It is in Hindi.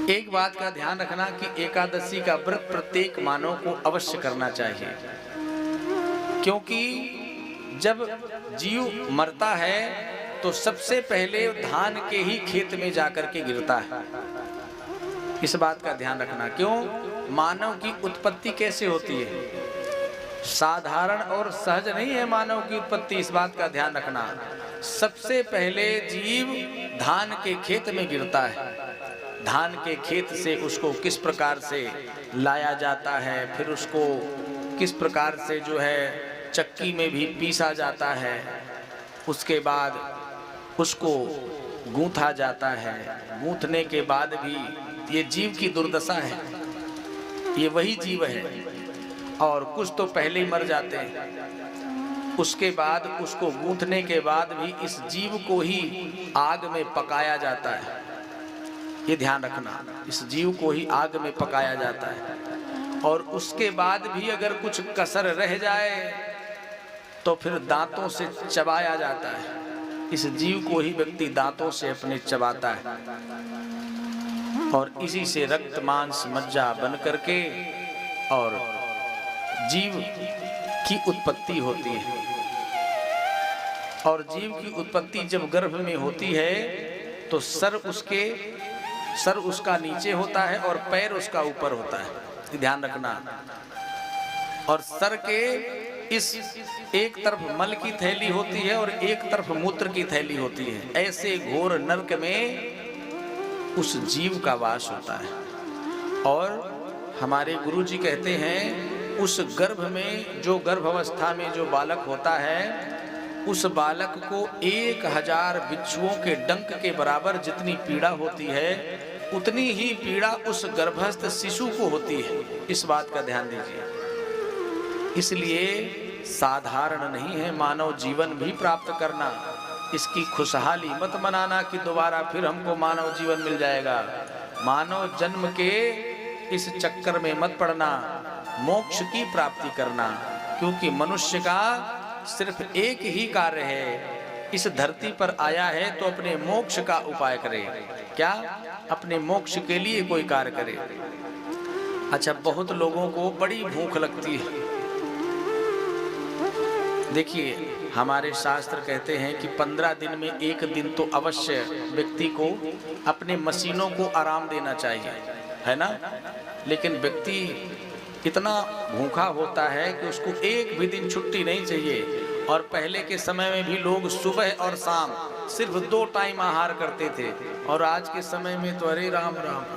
एक बात का ध्यान रखना कि एकादशी का व्रत प्रत्येक मानव को अवश्य करना चाहिए, क्योंकि जब जीव मरता है तो सबसे पहले धान के ही खेत में जाकर के गिरता है। इस बात का ध्यान रखना। क्यों? मानव की उत्पत्ति कैसे होती है? साधारण और सहज नहीं है मानव की उत्पत्ति। इस बात का ध्यान रखना। सबसे पहले जीव धान के खेत में गिरता है। धान के खेत से उसको किस प्रकार से लाया जाता है, फिर उसको किस प्रकार से जो है चक्की में भी पीसा जाता है, उसके बाद उसको गूंथा जाता है। गूंथने के बाद भी ये जीव की दुर्दशा है, ये वही जीव है। और कुछ तो पहले ही मर जाते हैं, उसके बाद उसको गूंथने के बाद भी इस जीव को ही आग में पकाया जाता है। ये ध्यान रखना, इस जीव को ही आग में पकाया जाता है। और उसके बाद भी अगर कुछ कसर रह जाए तो फिर दांतों से चबाया जाता है। इस जीव को ही व्यक्ति दांतों से अपने चबाता है और इसी से रक्त मांस मज्जा बन करके और जीव की उत्पत्ति होती है। और जीव की उत्पत्ति जब गर्भ में होती है तो सर उसका नीचे होता है और पैर उसका ऊपर होता है। ध्यान रखना। और सर के इस एक तरफ मल की थैली होती है और एक तरफ मूत्र की थैली होती है। ऐसे घोर नरक में उस जीव का वास होता है। और हमारे गुरुजी कहते हैं उस गर्भ में, जो गर्भ अवस्था में जो बालक होता है, उस बालक को 1000 बिच्छुओं के डंक के बराबर जितनी पीड़ा होती है उतनी ही पीड़ा उस गर्भस्थ शिशु को होती है। इस बात का ध्यान दीजिए। इसलिए साधारण नहीं है मानव जीवन भी प्राप्त करना। इसकी खुशहाली मत मनाना कि दोबारा फिर हमको मानव जीवन मिल जाएगा। मानव जन्म के इस चक्कर में मत पड़ना, मोक्ष की प्राप्ति करना। क्योंकि मनुष्य का सिर्फ एक ही कार्य है, इस धरती पर आया है तो अपने मोक्ष का उपाय करे। क्या? अपने मोक्ष के लिए कोई कार्य करे। अच्छा, बहुत लोगों को बड़ी भूख लगती है। देखिए, हमारे शास्त्र कहते हैं कि 15 दिन में एक दिन तो अवश्य व्यक्ति को अपने मशीनों को आराम देना चाहिए, है ना? लेकिन व्यक्ति इतना भूखा होता है कि उसको एक भी दिन छुट्टी नहीं चाहिए। और पहले के समय में भी लोग सुबह और शाम सिर्फ 2 टाइम आहार करते थे, और आज के समय में तो अरे राम राम।